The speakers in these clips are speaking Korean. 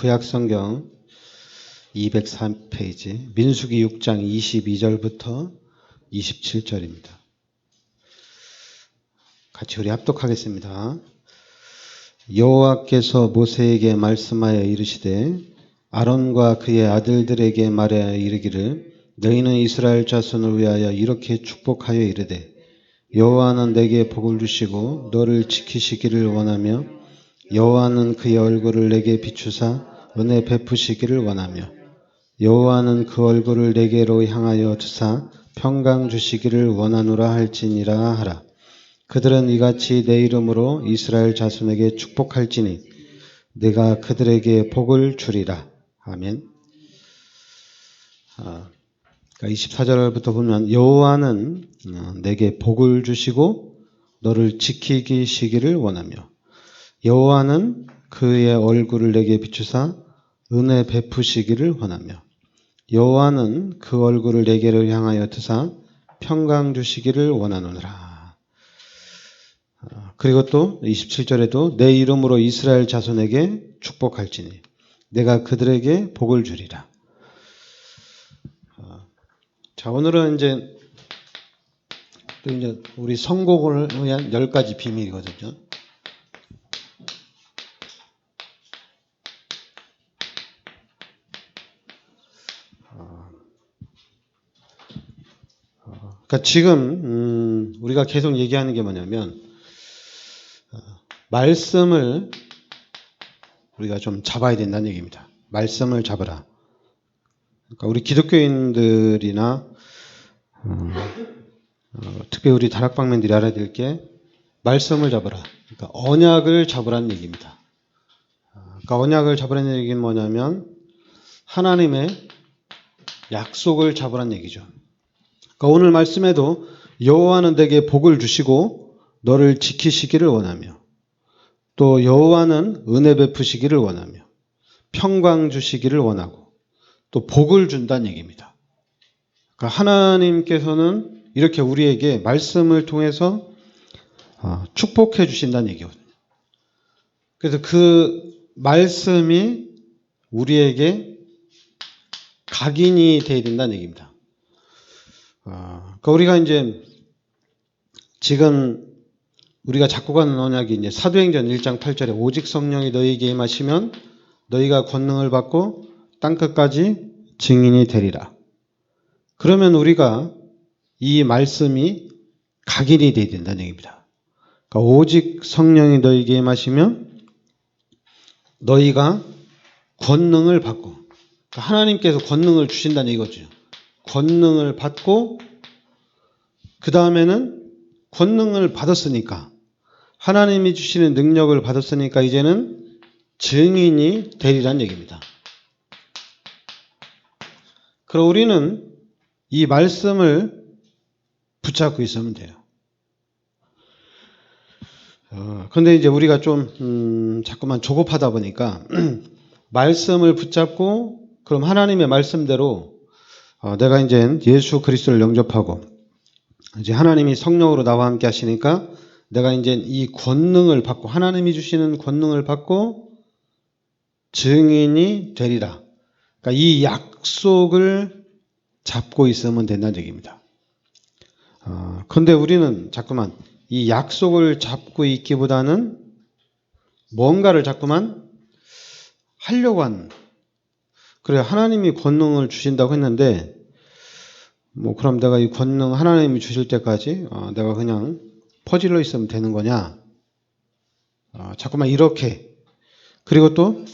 구약성경 204페이지 민수기 6장 22절부터 27절입니다. 같이 우리 합독하겠습니다. 여호와께서 모세에게 말씀하여 이르시되 아론과 그의 아들들에게 말하여 이르기를 너희는 이스라엘 자손을 위하여 이렇게 축복하여 이르되 여호와는 내게 복을 주시고 너를 지키시기를 원하며 여호와는 그의 얼굴을 내게 비추사 은혜 베푸시기를 원하며 여호와는 그 얼굴을 내게로 향하여 드사 평강 주시기를 원하노라 할지니라 하라. 그들은 이같이 내 이름으로 이스라엘 자손에게 축복할지니 내가 그들에게 복을 주리라. 아멘. 24절부터 보면 여호와는 내게 복을 주시고 너를 지키시기를 원하며 여호와는 그의 얼굴을 내게 비추사 은혜 베푸시기를 원하며 여호와는 그 얼굴을 내게로 향하여 드사 평강 주시기를 원하노라. 그리고 또 27절에도 내 이름으로 이스라엘 자손에게 축복할지니 내가 그들에게 복을 주리라. 자, 오늘은 이제 우리 성공을 위한 10가지 비밀이거든요. 그러니까 지금 우리가 계속 얘기하는 게 뭐냐면 말씀을 우리가 좀 잡아야 된다는 얘기입니다. 말씀을 잡으라. 그러니까 우리 기독교인들이나 특별히 우리 다락방면들이 알아야 될 게 말씀을 잡으라. 그러니까 언약을 잡으라는 얘기입니다. 그러니까 언약을 잡으라는 얘기는 뭐냐면 하나님의 약속을 잡으라는 얘기죠. 그러니까 오늘 말씀에도 여호와는 내게 복을 주시고 너를 지키시기를 원하며 또 여호와는 은혜 베푸시기를 원하며 평강 주시기를 원하고 또 복을 준다는 얘기입니다. 그러니까 하나님께서는 이렇게 우리에게 말씀을 통해서 축복해 주신다는 얘기거든요. 그래서 그 말씀이 우리에게 각인이 되어야 된다는 얘기입니다. 그러니까 우리가 이제 지금 우리가 잡고 가는 언약이 이제 사도행전 1장 8절에 오직 성령이 너희에게 임하시면 너희가 권능을 받고 땅끝까지 증인이 되리라. 그러면 우리가 이 말씀이 각인이 되어야 된다는 얘기입니다. 그러니까 오직 성령이 너희에게 임하시면 너희가 권능을 받고 그러니까 하나님께서 권능을 주신다는 이거죠. 권능을 받고 그 다음에는 권능을 받았으니까 하나님이 주시는 능력을 받았으니까 이제는 증인이 되리란 얘기입니다. 그럼 우리는 이 말씀을 붙잡고 있으면 돼요. 그런데 이제 우리가 좀 자꾸만 조급하다 보니까 말씀을 붙잡고 그럼 하나님의 말씀대로 내가 이제 예수 그리스도를 영접하고 이제 하나님이 성령으로 나와 함께 하시니까 내가 이제 이 권능을 받고 하나님이 주시는 권능을 받고 증인이 되리라. 그러니까 이 약속을 잡고 있으면 된다는 얘기입니다. 그런데 우리는 자꾸만 이 약속을 잡고 있기보다는 뭔가를 자꾸만 하려고 하는. 그래 하나님이 권능을 주신다고 했는데 뭐 그럼 내가 이 권능 하나님이 주실 때까지 내가 그냥 퍼질러 있으면 되는 거냐? 자꾸만 이렇게. 그리고 또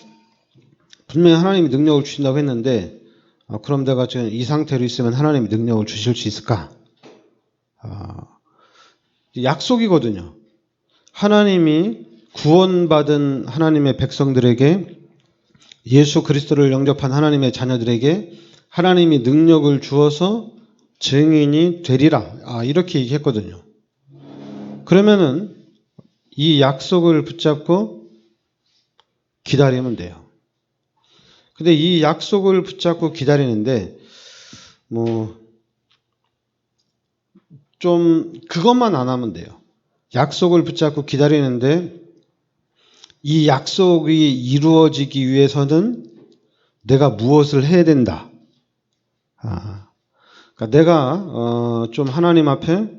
분명히 하나님이 능력을 주신다고 했는데 그럼 내가 지금 이 상태로 있으면 하나님이 능력을 주실 수 있을까? 약속이거든요. 하나님이 구원받은 하나님의 백성들에게 예수 그리스도를 영접한 하나님의 자녀들에게 하나님이 능력을 주어서 증인이 되리라. 이렇게 얘기했거든요. 그러면은 이 약속을 붙잡고 기다리면 돼요. 근데 이 약속을 붙잡고 기다리는데 좀 그것만 안 하면 돼요. 약속을 붙잡고 기다리는데 이 약속이 이루어지기 위해서는 내가 무엇을 해야 된다. 그러니까 내가 좀 하나님 앞에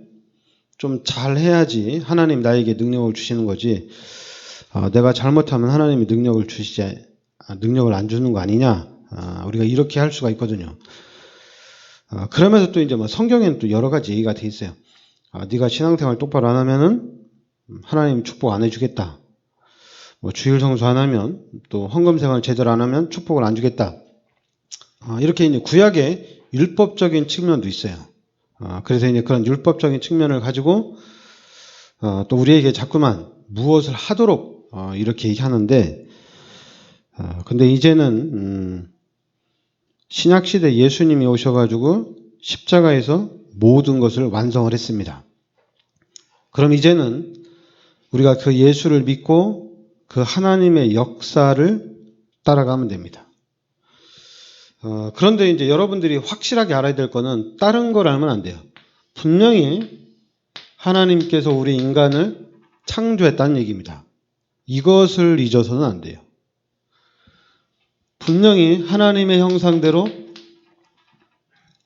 좀 잘해야지 하나님 나에게 능력을 주시는 거지. 내가 잘못하면 하나님이 능력을 안 주는 거 아니냐. 우리가 이렇게 할 수가 있거든요. 그러면서 또 이제 뭐 성경에는 또 여러 가지 얘기가 돼 있어요. 네가 신앙생활 똑바로 안 하면은 하나님 축복 안 해주겠다. 뭐 주일 성수 안 하면 또 헌금 생활 제대로 안 하면 축복을 안 주겠다. 이렇게 이제 구약의 율법적인 측면도 있어요. 그래서 이제 그런 율법적인 측면을 가지고 또 우리에게 자꾸만 무엇을 하도록 이렇게 얘기하는데, 근데 이제는 신약 시대 예수님이 오셔가지고 십자가에서 모든 것을 완성을 했습니다. 그럼 이제는 우리가 그 예수를 믿고 그 하나님의 역사를 따라가면 됩니다. 그런데 이제 여러분들이 확실하게 알아야 될 거는 다른 걸 알면 안 돼요. 분명히 하나님께서 우리 인간을 창조했다는 얘기입니다. 이것을 잊어서는 안 돼요. 분명히 하나님의 형상대로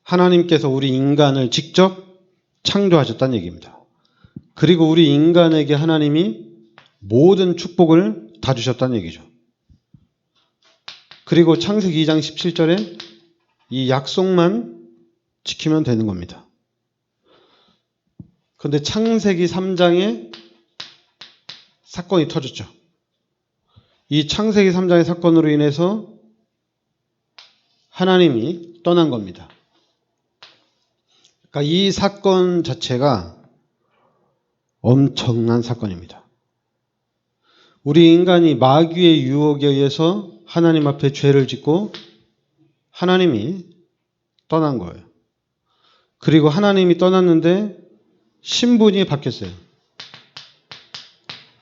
하나님께서 우리 인간을 직접 창조하셨다는 얘기입니다. 그리고 우리 인간에게 하나님이 모든 축복을 다 주셨다는 얘기죠. 그리고 창세기 2장 17절에 이 약속만 지키면 되는 겁니다. 그런데 창세기 3장에 사건이 터졌죠. 이 창세기 3장의 사건으로 인해서 하나님이 떠난 겁니다. 그러니까 이 사건 자체가 엄청난 사건입니다. 우리 인간이 마귀의 유혹에 의해서 하나님 앞에 죄를 짓고 하나님이 떠난 거예요. 그리고 하나님이 떠났는데 신분이 바뀌었어요.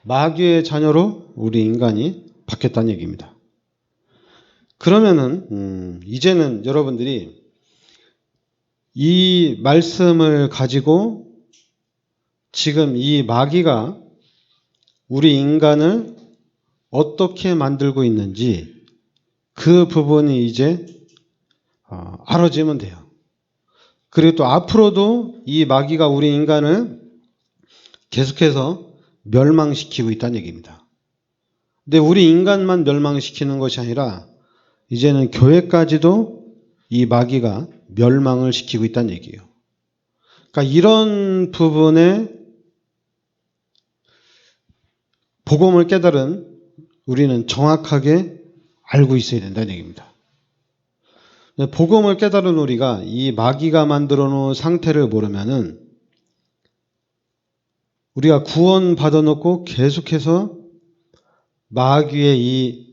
마귀의 자녀로 우리 인간이 바뀌었다는 얘기입니다. 그러면은 이제는 여러분들이 이 말씀을 가지고 지금 이 마귀가 우리 인간을 어떻게 만들고 있는지 그 부분이 이제 알아지면 돼요. 그리고 또 앞으로도 이 마귀가 우리 인간을 계속해서 멸망시키고 있다는 얘기입니다. 근데 우리 인간만 멸망시키는 것이 아니라 이제는 교회까지도 이 마귀가 멸망을 시키고 있다는 얘기예요. 그러니까 이런 부분에 복음을 깨달은 우리는 정확하게 알고 있어야 된다는 얘기입니다. 복음을 깨달은 우리가 이 마귀가 만들어 놓은 상태를 모르면은 우리가 구원 받아놓고 계속해서 마귀의 이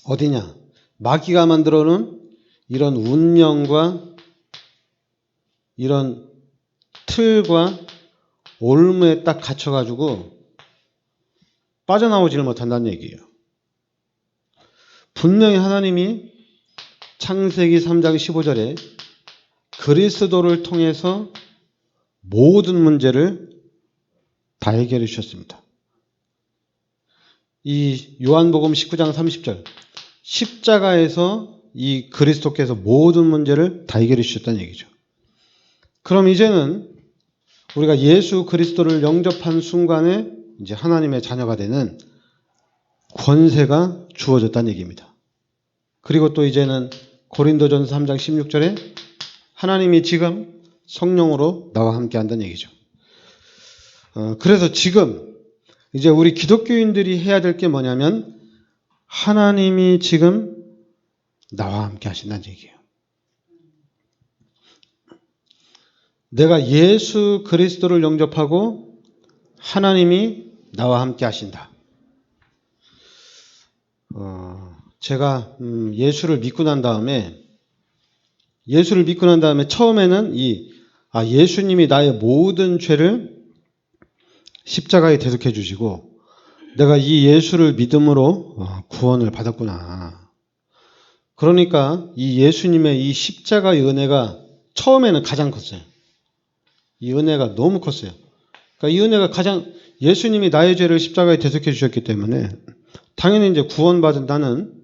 어디냐? 마귀가 만들어 놓은 이런 운명과 이런 틀과 올무에 딱 갇혀가지고 빠져나오지를 못한다는 얘기예요. 분명히 하나님이 창세기 3장 15절에 그리스도를 통해서 모든 문제를 다 해결해 주셨습니다. 이 요한복음 19장 30절 십자가에서 이 그리스도께서 모든 문제를 다 해결해 주셨다는 얘기죠. 그럼 이제는 우리가 예수 그리스도를 영접한 순간에 이제 하나님의 자녀가 되는 권세가 주어졌다는 얘기입니다. 그리고 또 이제는 고린도전서 3장 16절에 하나님이 지금 성령으로 나와 함께 한다는 얘기죠. 그래서 지금 이제 우리 기독교인들이 해야 될 게 뭐냐면 하나님이 지금 나와 함께 하신다는 얘기예요. 내가 예수 그리스도를 영접하고 하나님이 나와 함께 하신다. 제가 예수를 믿고 난 다음에 처음에는 예수님이 나의 모든 죄를 십자가에 대속해 주시고 내가 이 예수를 믿음으로 구원을 받았구나. 그러니까 이 예수님의 이 십자가의 은혜가 처음에는 가장 컸어요. 이 은혜가 너무 컸어요. 그러니까 이 은혜가 가장 예수님이 나의 죄를 십자가에 대속해 주셨기 때문에 당연히 이제 구원받은 나는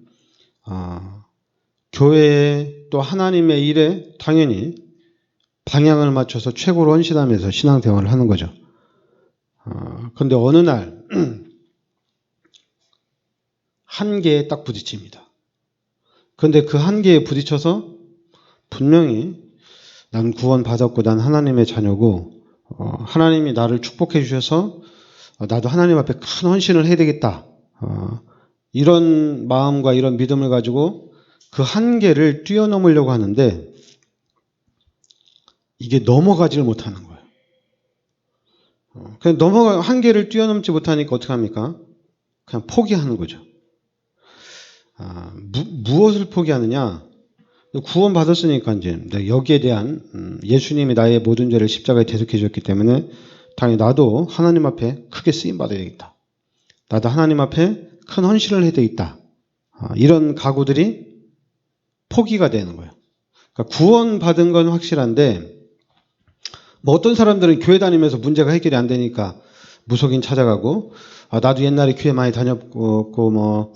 교회에 또 하나님의 일에 당연히 방향을 맞춰서 최고로 헌신하면서 신앙생활을 하는 거죠. 그런데 어느 날 한계에 딱 부딪힙니다. 그런데 그 한계에 부딪혀서 분명히 난 구원받았고 난 하나님의 자녀고 하나님이 나를 축복해 주셔서 나도 하나님 앞에 큰 헌신을 해야 되겠다. 이런 마음과 이런 믿음을 가지고 그 한계를 뛰어넘으려고 하는데 이게 넘어가지를 못하는 거예요. 그냥 한계를 뛰어넘지 못하니까 어떻게 합니까? 그냥 포기하는 거죠. 무엇을 포기하느냐? 구원 받았으니까 이제 여기에 대한 예수님이 나의 모든 죄를 십자가에 대속해 주셨기 때문에 당연히 나도 하나님 앞에 크게 쓰임 받아야 되겠다. 나도 하나님 앞에 큰 헌신을 해야 되겠다. 이런 각오들이 포기가 되는 거예요. 그러니까 구원 받은 건 확실한데 뭐 어떤 사람들은 교회 다니면서 문제가 해결이 안 되니까 무속인 찾아가고 나도 옛날에 교회 많이 다녔고 뭐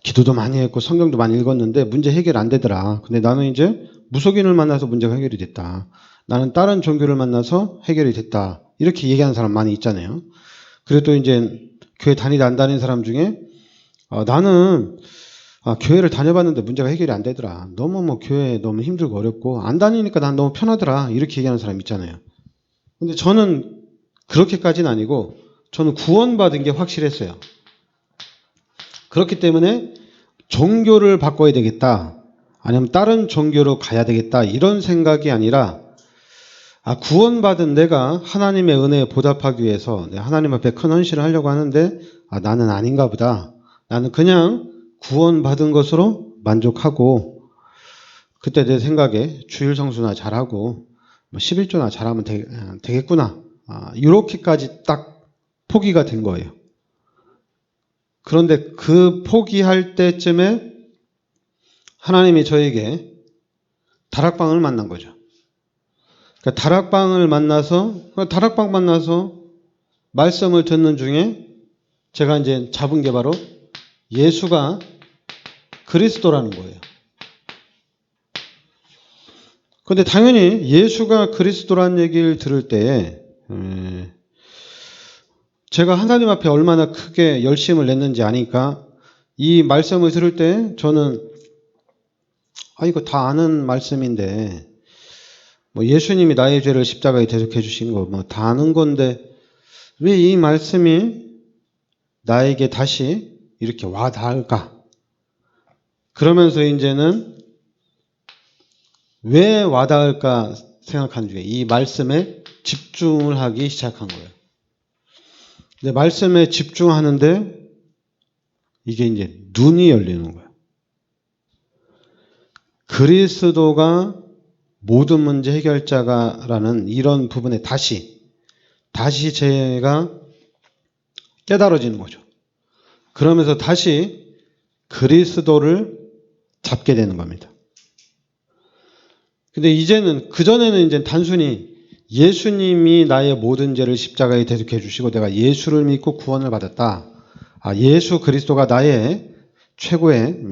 기도도 많이 했고 성경도 많이 읽었는데 문제 해결 안 되더라. 근데 나는 이제 무속인을 만나서 문제가 해결이 됐다. 나는 다른 종교를 만나서 해결이 됐다. 이렇게 얘기하는 사람 많이 있잖아요. 그리고 또 이제 교회 다니다 안 다니는 사람 중에 나는 교회를 다녀봤는데 문제가 해결이 안 되더라. 너무 뭐 교회 너무 힘들고 어렵고 안 다니니까 난 너무 편하더라. 이렇게 얘기하는 사람 있잖아요. 근데 저는 그렇게까지는 아니고 저는 구원받은 게 확실했어요. 그렇기 때문에 종교를 바꿔야 되겠다. 아니면 다른 종교로 가야 되겠다. 이런 생각이 아니라 구원받은 내가 하나님의 은혜에 보답하기 위해서 하나님 앞에 큰 헌신을 하려고 하는데 나는 아닌가 보다. 나는 그냥 구원받은 것으로 만족하고 그때 내 생각에 주일 성수나 잘하고 11조나 잘하면 되겠구나. 이렇게까지 딱 포기가 된 거예요. 그런데 그 포기할 때쯤에 하나님이 저에게 다락방을 만난 거죠. 그러니까 다락방 만나서 말씀을 듣는 중에 제가 이제 잡은 게 바로 예수가 그리스도라는 거예요. 그런데 당연히 예수가 그리스도라는 얘기를 들을 때에 제가 하나님 앞에 얼마나 크게 열심을 냈는지 아니까 이 말씀을 들을 때 저는 이거 다 아는 말씀인데 뭐 예수님이 나의 죄를 십자가에 대속해 주신 거 뭐 다 아는 건데 왜 이 말씀이 나에게 다시 이렇게 와 닿을까? 그러면서 이제는 왜 와 닿을까 생각하는 중에 이 말씀에 집중을 하기 시작한 거예요. 근데 말씀에 집중하는데 이게 이제 눈이 열리는 거예요. 그리스도가 모든 문제 해결자가라는 이런 부분에 다시 제가 깨달아지는 거죠. 그러면서 다시 그리스도를 잡게 되는 겁니다. 근데 이제는 그전에는 이제 단순히 예수님이 나의 모든 죄를 십자가에 대속해 주시고 내가 예수를 믿고 구원을 받았다. 예수 그리스도가 나의 최고의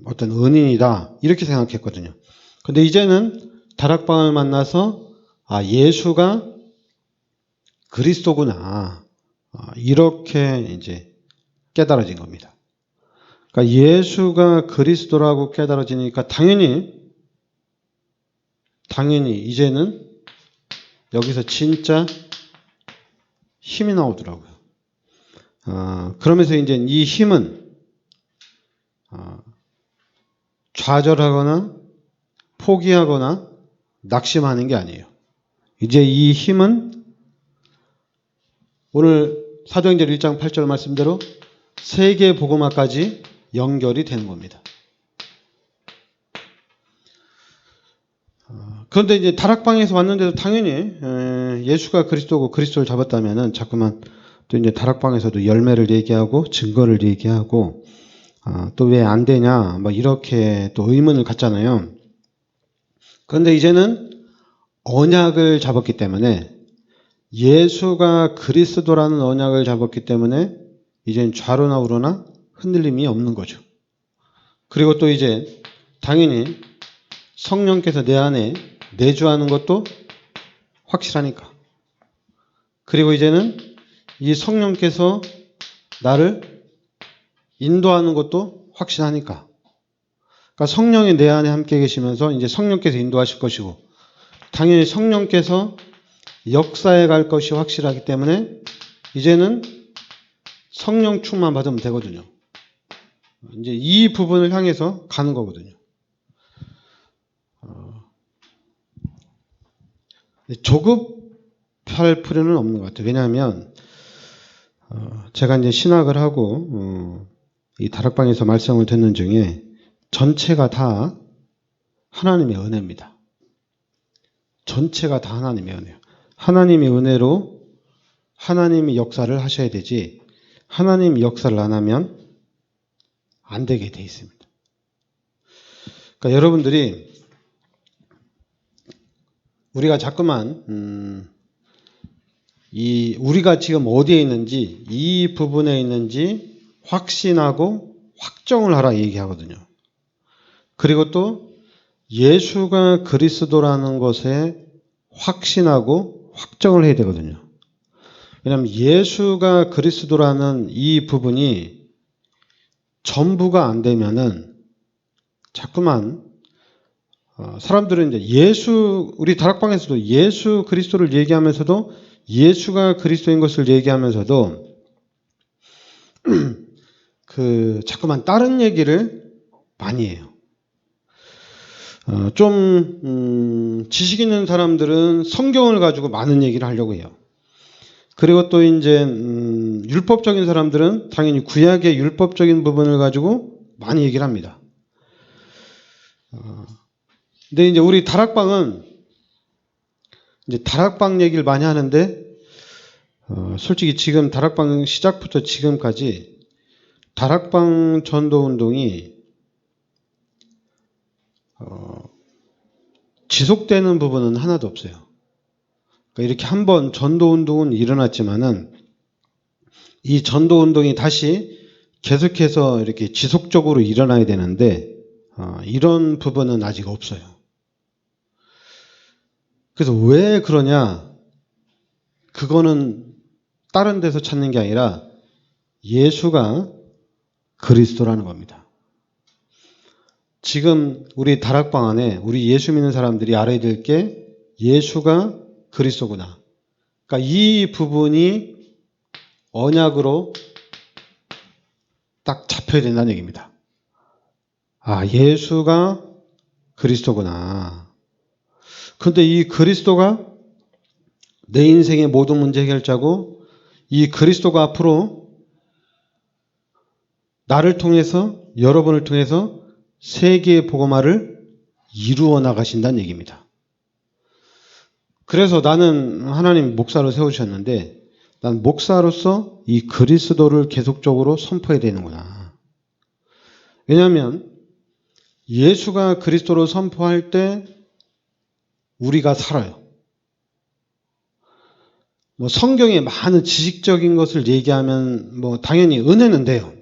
어떤 은인이다. 이렇게 생각했거든요. 근데 이제는 다락방을 만나서 예수가 그리스도구나. 이렇게 이제 깨달아진 겁니다. 그러니까 예수가 그리스도라고 깨달아지니까 당연히 이제는 여기서 진짜 힘이 나오더라고요. 그러면서 이제 이 힘은 좌절하거나 포기하거나 낙심하는 게 아니에요. 이제 이 힘은 오늘 사도행전 1장 8절 말씀대로 세계 복음화까지 연결이 되는 겁니다. 그런데 이제 다락방에서 왔는데도 당연히 예수가 그리스도고 그리스도를 잡았다면은 자꾸만 또 이제 다락방에서도 열매를 얘기하고 증거를 얘기하고 또 왜 안 되냐 뭐 이렇게 또 의문을 갖잖아요. 그런데 이제는 언약을 잡았기 때문에 예수가 그리스도라는 언약을 잡았기 때문에 이젠 좌로나 우로나 흔들림이 없는 거죠. 그리고 또 이제 당연히 성령께서 내 안에 내주하는 것도 확실하니까. 그리고 이제는 이 성령께서 나를 인도하는 것도 확실하니까. 그러니까 성령이 내 안에 함께 계시면서 이제 성령께서 인도하실 것이고, 당연히 성령께서 역사해 갈 것이 확실하기 때문에 이제는 성령 충만 받으면 되거든요. 이제 이 부분을 향해서 가는 거거든요. 조급할 필요는 없는 것 같아요. 왜냐하면 제가 이제 신학을 하고 이 다락방에서 말씀을 듣는 중에 전체가 다 하나님의 은혜입니다. 전체가 다 하나님의 은혜예요. 하나님의 은혜로 하나님이 역사를 하셔야 되지, 하나님이 역사를 안 하면 안 되게 돼 있습니다. 그러니까 여러분들이 우리가 자꾸만 우리가 지금 어디에 있는지, 이 부분에 있는지 확신하고 확정을 하라 얘기하거든요. 그리고 또 예수가 그리스도라는 것에 확신하고 확정을 해야 되거든요. 왜냐하면 예수가 그리스도라는 이 부분이 전부가 안 되면은 자꾸만 사람들은 이제 우리 다락방에서도 예수 그리스도를 얘기하면서도 예수가 그리스도인 것을 얘기하면서도 자꾸만 다른 얘기를 많이 해요. 지식 있는 사람들은 성경을 가지고 많은 얘기를 하려고 해요. 그리고 또 이제 율법적인 사람들은 당연히 구약의 율법적인 부분을 가지고 많이 얘기를 합니다. 근데 이제 우리 다락방은 이제 다락방 얘기를 많이 하는데 솔직히 지금 다락방 시작부터 지금까지 다락방 전도 운동이 지속되는 부분은 하나도 없어요. 그러니까 이렇게 한번 전도 운동은 일어났지만은 이 전도 운동이 다시 계속해서 이렇게 지속적으로 일어나야 되는데 이런 부분은 아직 없어요. 그래서 왜 그러냐? 그거는 다른 데서 찾는 게 아니라 예수가 그리스도라는 겁니다. 지금 우리 다락방 안에 우리 예수 믿는 사람들이 알아야 될 게 예수가 그리스도구나. 그러니까 이 부분이 언약으로 딱 잡혀야 된다는 얘기입니다. 예수가 그리스도구나. 그런데 이 그리스도가 내 인생의 모든 문제 해결자고, 이 그리스도가 앞으로 나를 통해서, 여러분을 통해서 세계의 복음화를 이루어 나가신다는 얘기입니다. 그래서 나는 하나님 목사로 세우셨는데 난 목사로서 이 그리스도를 계속적으로 선포해야 되는구나. 왜냐하면 예수가 그리스도로 선포할 때 우리가 살아요. 성경에 많은 지식적인 것을 얘기하면 당연히 은혜는 돼요.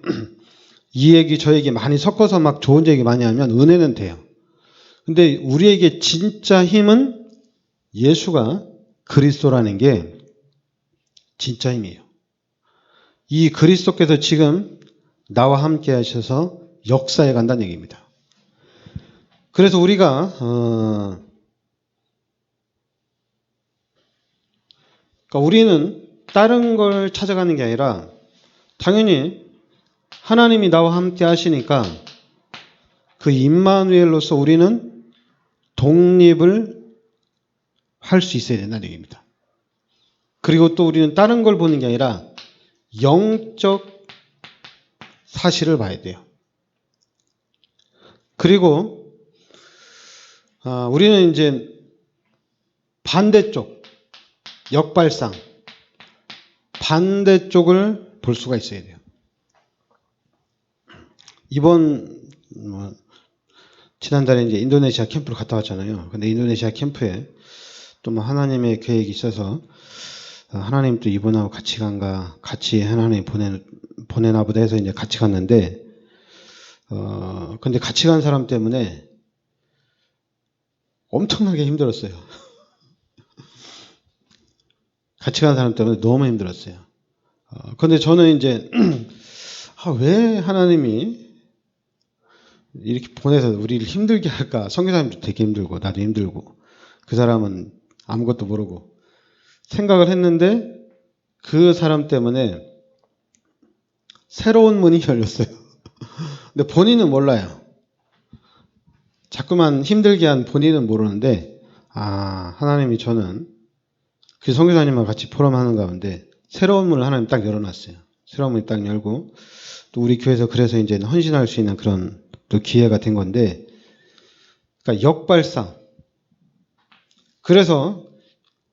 이 얘기 저 얘기 많이 섞어서 막 좋은 얘기 많이 하면 은혜는 돼요. 근데 우리에게 진짜 힘은 예수가 그리스도라는 게 진짜 힘이에요. 이 그리스도께서 지금 나와 함께 하셔서 역사해 간다는 얘기입니다. 그래서 우리가 그러니까 우리는 다른 걸 찾아가는 게 아니라 당연히 하나님이 나와 함께 하시니까 그 임마누엘로서 우리는 독립을 할 수 있어야 된다는 얘기입니다. 그리고 또 우리는 다른 걸 보는 게 아니라 영적 사실을 봐야 돼요. 그리고 우리는 이제 반대쪽, 역발상, 반대쪽을 볼 수가 있어야 돼요. 지난달에 이제 인도네시아 캠프를 갔다 왔잖아요. 근데 인도네시아 캠프에 또 하나님의 계획이 있어서 하나님도 이분하고 같이 간가, 같이 하나님 보내나 보다 해서 이제 같이 갔는데, 근데 같이 간 사람 때문에 엄청나게 힘들었어요. 같이 간 사람 때문에 너무 힘들었어요. 근데 저는 이제, 왜 하나님이 이렇게 보내서 우리를 힘들게 할까? 선교사님도 되게 힘들고, 나도 힘들고, 그 사람은 아무것도 모르고, 생각을 했는데, 그 사람 때문에 새로운 문이 열렸어요. 근데 본인은 몰라요. 자꾸만 힘들게 한 본인은 모르는데, 하나님이 저는 그 선교사님과 같이 포럼하는 가운데 새로운 문을 하나님 딱 열어놨어요. 새로운 문이 딱 열고, 또 우리 교회에서 그래서 이제 헌신할 수 있는 그런 또 기회가 된 건데, 그러니까 역발상. 그래서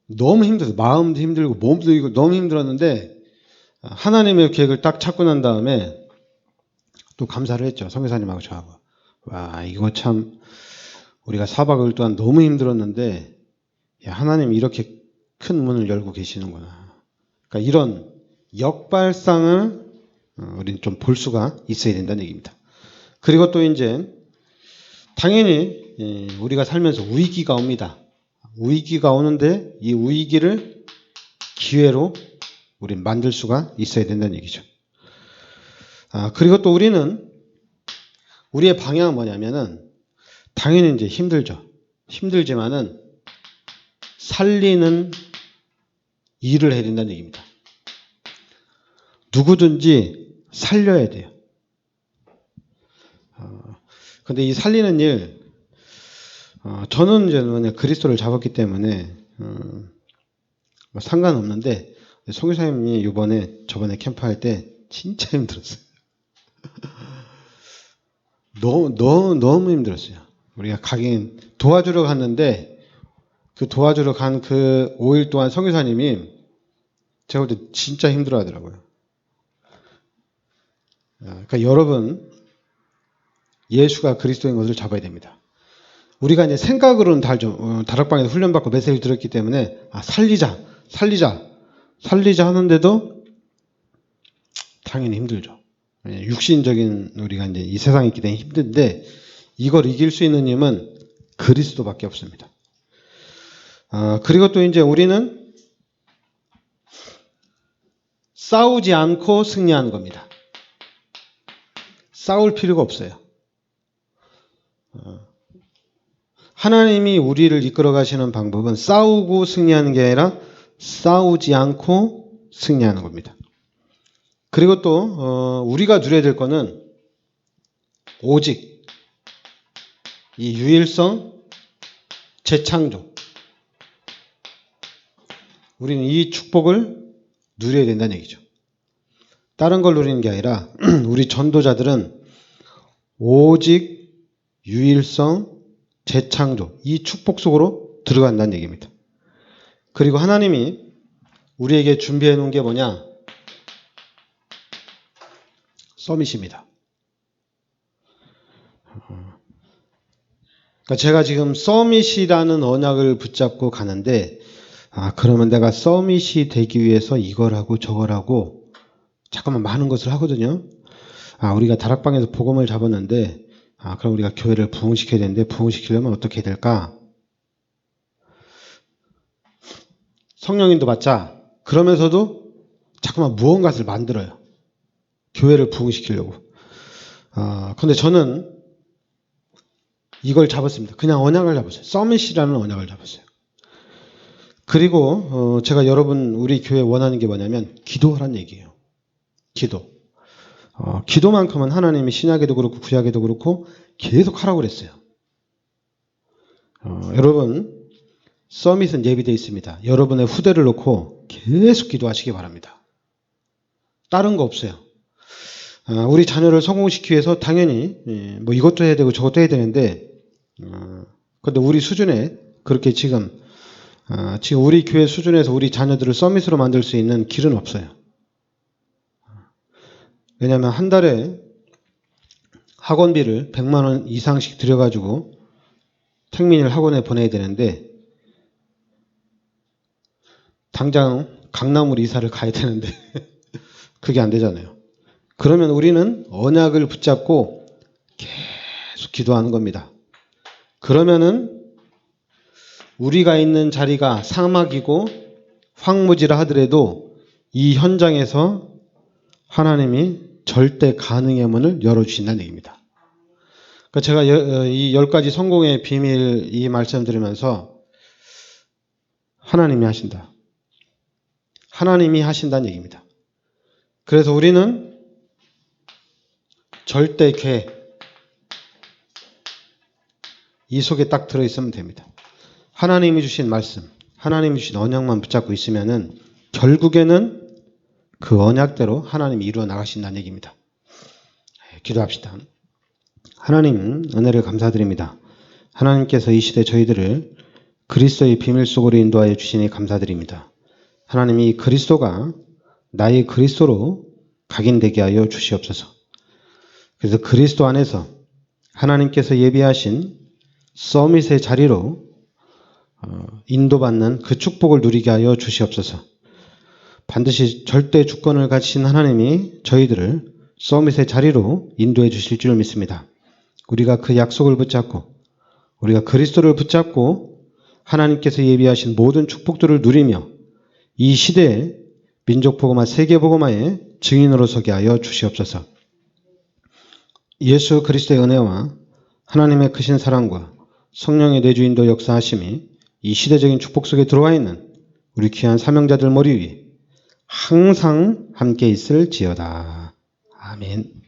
너무 힘들어서 마음도 힘들고 몸도 너무 힘들었는데, 하나님의 계획을 딱 찾고 난 다음에 또 감사를 했죠. 선교사님하고 저하고. 와, 이거 참 우리가 4박 5일 동안 너무 힘들었는데, 야, 하나님이 이렇게 큰 문을 열고 계시는구나. 그러니까 이런 역발상을 우리는 좀 볼 수가 있어야 된다는 얘기입니다. 그리고 또 이제 당연히 우리가 살면서 위기가 옵니다. 위기가 오는데 이 위기를 기회로 우리 만들 수가 있어야 된다는 얘기죠. 그리고 또 우리는 우리의 방향은 뭐냐면은 당연히 이제 힘들죠. 힘들지만은 살리는 일을 해야 된다는 얘기입니다. 누구든지 살려야 돼요. 근데 이 살리는 일, 저는 이제 그리스도를 잡았기 때문에 뭐 상관없는데, 선교사님이 저번에 캠프할 때 진짜 힘들었어요. 너무 힘들었어요. 우리가 가긴 도와주러 갔는데, 그 도와주러 간 그 5일 동안 선교사님이 제가 볼 때 진짜 힘들어 하더라고요. 그러니까 여러분, 예수가 그리스도인 것을 잡아야 됩니다. 우리가 이제 생각으로는 다락방에서 훈련받고 메시지를 들었기 때문에, 살리자 하는데도 당연히 힘들죠. 육신적인 우리가 이제 이 세상에 있기 때문에 힘든데, 이걸 이길 수 있는 힘은 그리스도밖에 없습니다. 그리고 또 이제 우리는 싸우지 않고 승리하는 겁니다. 싸울 필요가 없어요. 하나님이 우리를 이끌어 가시는 방법은 싸우고 승리하는 게 아니라 싸우지 않고 승리하는 겁니다. 그리고 또 우리가 누려야 될 거는 오직 이 유일성, 재창조. 우리는 이 축복을 누려야 된다는 얘기죠. 다른 걸 누리는 게 아니라 우리 전도자들은 오직 유일성, 재창조, 이 축복 속으로 들어간다는 얘기입니다. 그리고 하나님이 우리에게 준비해 놓은 게 뭐냐? 서밋입니다. 그러니까 제가 지금 서밋이라는 언약을 붙잡고 가는데, 그러면 내가 서밋이 되기 위해서 이걸 하고 저걸 하고 잠깐만 많은 것을 하거든요. 우리가 다락방에서 복음을 잡았는데, 그럼 우리가 교회를 부흥시켜야 되는데, 부흥시키려면 어떻게 해야 될까? 성령님도 받자. 그러면서도 자꾸만 무언가를 만들어요. 교회를 부흥시키려고. 근데 저는 이걸 잡았습니다. 그냥 언약을 잡았어요. 서밋이라는 언약을 잡았어요. 그리고 제가 여러분 우리 교회 원하는 게 뭐냐면 기도하라는 얘기예요. 기도. 기도만큼은 하나님이 신약에도 그렇고 구약에도 그렇고 계속 하라고 그랬어요. 여러분 서밋은 예비되어 있습니다. 여러분의 후대를 놓고 계속 기도하시기 바랍니다. 다른 거 없어요. 우리 자녀를 성공시키기 위해서 당연히 뭐 이것도 해야 되고 저것도 해야 되는데, 근데 우리 수준에 그렇게 지금 우리 교회 수준에서 우리 자녀들을 서밋으로 만들 수 있는 길은 없어요. 왜냐하면 한 달에 학원비를 100만 원 이상씩 들여가지고 택민이를 학원에 보내야 되는데, 당장 강남으로 이사를 가야 되는데 그게 안 되잖아요. 그러면 우리는 언약을 붙잡고 계속 기도하는 겁니다. 그러면은 우리가 있는 자리가 사막이고 황무지라 하더라도 이 현장에서 하나님이 절대 가능의 문을 열어주신다는 얘기입니다. 그러니까 제가 이 10가지 성공의 비밀 이 말씀 드리면서 하나님이 하신다. 하나님이 하신다는 얘기입니다. 그래서 우리는 절대 이 속에 딱 들어있으면 됩니다. 하나님이 주신 말씀, 하나님이 주신 언약만 붙잡고 있으면은 결국에는 그 언약대로 하나님이 이루어 나가신다는 얘기입니다. 기도합시다. 하나님 은혜를 감사드립니다. 하나님께서 이 시대 저희들을 그리스도의 비밀 속으로 인도하여 주시니 감사드립니다. 하나님 이 그리스도가 나의 그리스도로 각인되게 하여 주시옵소서. 그래서 그리스도 안에서 하나님께서 예비하신 서밋의 자리로 인도받는 그 축복을 누리게 하여 주시옵소서. 반드시 절대 주권을 가지신 하나님이 저희들을 서밋의 자리로 인도해 주실 줄 믿습니다. 우리가 그 약속을 붙잡고 우리가 그리스도를 붙잡고 하나님께서 예비하신 모든 축복들을 누리며 이 시대에 민족복음화, 세계복음화의 증인으로 서게 하여 주시옵소서. 예수 그리스도의 은혜와 하나님의 크신 사랑과 성령의 내주인도 역사하심이 이 시대적인 축복 속에 들어와 있는 우리 귀한 사명자들 머리 위에 항상 함께 있을지어다. 아멘.